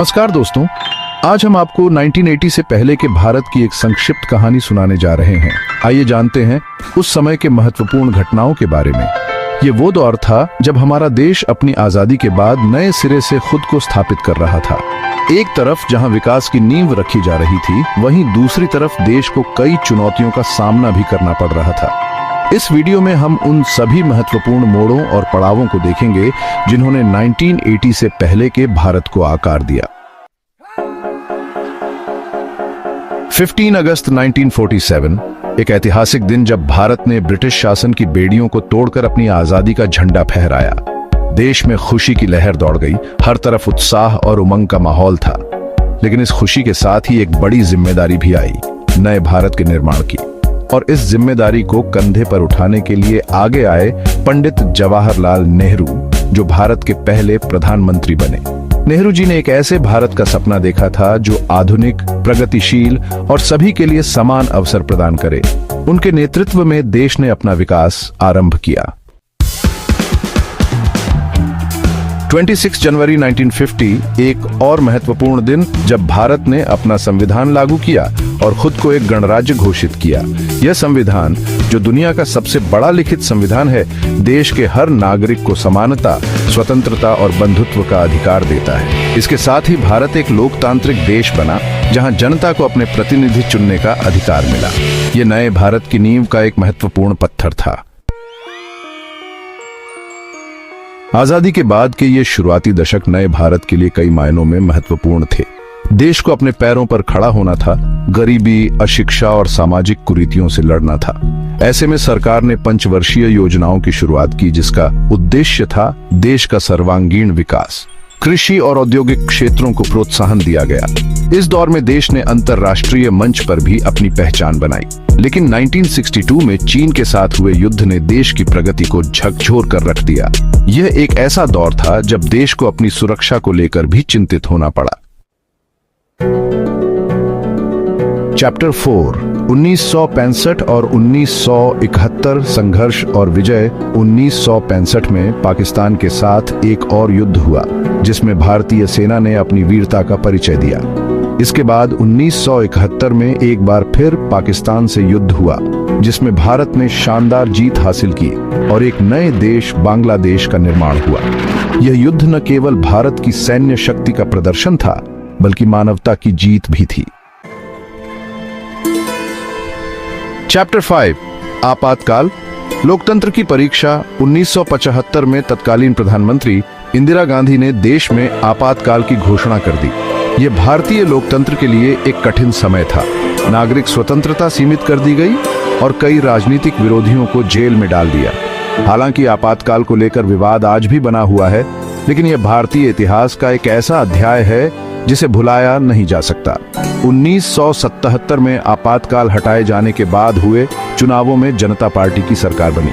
नमस्कार दोस्तों, आज हम आपको 1980 से पहले के भारत की एक संक्षिप्त कहानी सुनाने जा रहे हैं। आइए जानते हैं उस समय के महत्वपूर्ण घटनाओं के बारे में। ये वो दौर था जब हमारा देश अपनी आजादी के बाद नए सिरे से खुद को स्थापित कर रहा था। एक तरफ जहां विकास की नींव रखी जा रही थी, वहीं दूसरी तरफ देश को कई चुनौतियों का सामना भी करना पड़ रहा था। इस वीडियो में हम उन सभी महत्वपूर्ण मोड़ों और पड़ावों को देखेंगे जिन्होंने 1980 से पहले के भारत को आकार दिया। 15 अगस्त 1947 एक ऐतिहासिक दिन जब भारत ने ब्रिटिश शासन की बेड़ियों को तोड़कर अपनी आजादी का झंडा फहराया। देश में खुशी की लहर दौड़ गई, हर तरफ उत्साह और उमंग का माहौल था। लेकिन इस खुशी के साथ ही एक बड़ी जिम्मेदारी भी आई, नए भारत के निर्माण की। और इस जिम्मेदारी को कंधे पर उठाने के लिए आगे आए पंडित जवाहरलाल नेहरू, जो भारत के पहले प्रधानमंत्री बने। नेहरू जी ने एक ऐसे भारत का सपना देखा था जो आधुनिक, प्रगतिशील और सभी के लिए समान अवसर प्रदान करे। उनके नेतृत्व में देश ने अपना विकास आरंभ किया। 26 जनवरी 1950 एक और महत्वपूर्ण दिन जब भारत ने अपना संविधान लागू किया और खुद को एक गणराज्य घोषित किया। यह संविधान, जो दुनिया का सबसे बड़ा लिखित संविधान है, देश के हर नागरिक को समानता, स्वतंत्रता और बंधुत्व का अधिकार देता है। इसके साथ ही भारत एक लोकतांत्रिक देश बना, जहां जनता को अपने प्रतिनिधि चुनने का अधिकार मिला। यह नए भारत की नींव का एक महत्वपूर्ण पत्थर था। आजादी के बाद के ये शुरुआती दशक नए भारत के लिए कई मायनों में महत्वपूर्ण थे। देश को अपने पैरों पर खड़ा होना था, गरीबी, अशिक्षा और सामाजिक कुरीतियों से लड़ना था। ऐसे में सरकार ने पंचवर्षीय योजनाओं की शुरुआत की, जिसका उद्देश्य था देश का सर्वांगीण विकास। कृषि और औद्योगिक क्षेत्रों को प्रोत्साहन दिया गया। इस दौर में देश ने अंतर्राष्ट्रीय मंच पर भी अपनी पहचान बनाई। लेकिन 1962 में चीन के साथ हुए युद्ध ने देश की प्रगति को झकझोर कर रख दिया। यह एक ऐसा दौर था जब देश को अपनी सुरक्षा को लेकर भी चिंतित होना पड़ा। चैप्टर 4 1965 और 1971 संघर्ष और विजय। 1965 में पाकिस्तान के साथ एक और युद्ध हुआ, जिसमें भारतीय सेना ने अपनी वीरता का परिचय दिया। इसके बाद 1971 में एक बार फिर पाकिस्तान से युद्ध हुआ, जिसमें भारत ने शानदार जीत हासिल की और एक नए देश बांग्लादेश का निर्माण हुआ। यह युद्ध न केवल भारत की सैन्य शक्ति का प्रदर्शन था, बल्कि मानवता की जीत भी थी। चैप्टर 5 आपातकाल। लोकतंत्र की परीक्षा। 1975 में तत्कालीन प्रधानमंत्री इंदिरा गांधी ने देश में आपातकाल की घोषणा कर दी। यह भारतीय लोकतंत्र के लिए एक कठिन समय था। नागरिक स्वतंत्रता सीमित कर दी गई और कई राजनीतिक विरोधियों को जेल में डाल दिया। हालांकि आपातकाल को लेकर विवाद आज भी बना हुआ है, लेकिन यह भारतीय इतिहास का एक ऐसा अध्याय है जिसे भुलाया नहीं जा सकता। 1977 में आपातकाल हटाए जाने के बाद हुए चुनावों में जनता पार्टी की सरकार बनी।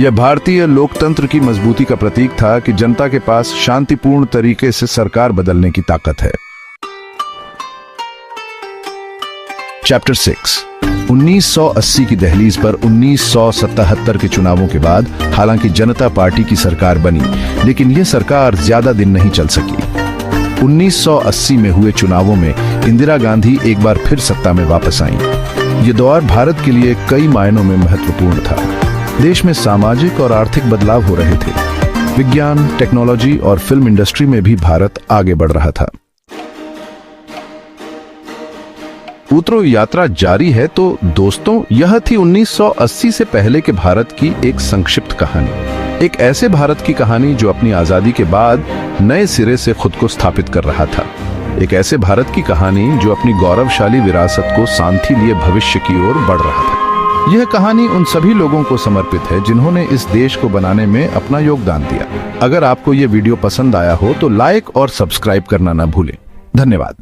यह भारतीय लोकतंत्र की मजबूती का प्रतीक था कि जनता के पास शांतिपूर्ण तरीके से सरकार बदलने की ताकत है। चैप्टर 6 1980 की दहलीज पर 1977 के चुनावों के बाद हालांकि जनता पार्टी की सरकार बनी, लेकिन यह सरकार ज्यादा दिन नहीं चल सकी। 1980 में हुए चुनावों में इंदिरा गांधी एक बार फिर सत्ता में वापस आईं। यह दौर भारत के लिए कई मायनों में महत्वपूर्ण था। देश में सामाजिक और आर्थिक बदलाव हो रहे थे। विज्ञान, टेक्नोलॉजी और फिल्म इंडस्ट्री में भी भारत आगे बढ़ रहा था। उत्तरो यात्रा जारी है। तो दोस्तों, यह थी 1980 से पहले के भारत की एक संक्षिप्त कहानी। एक ऐसे भारत की कहानी जो अपनी आजादी के बाद नए सिरे से खुद को स्थापित कर रहा था। एक ऐसे भारत की कहानी जो अपनी गौरवशाली विरासत को सांथी लिए भविष्य की ओर बढ़ रहा था। यह कहानी उन सभी लोगों को समर्पित है जिन्होंने इस देश को बनाने में अपना योगदान दिया। अगर आपको यह वीडियो पसंद आया हो तो लाइक और सब्सक्राइब करना न भूलें। धन्यवाद।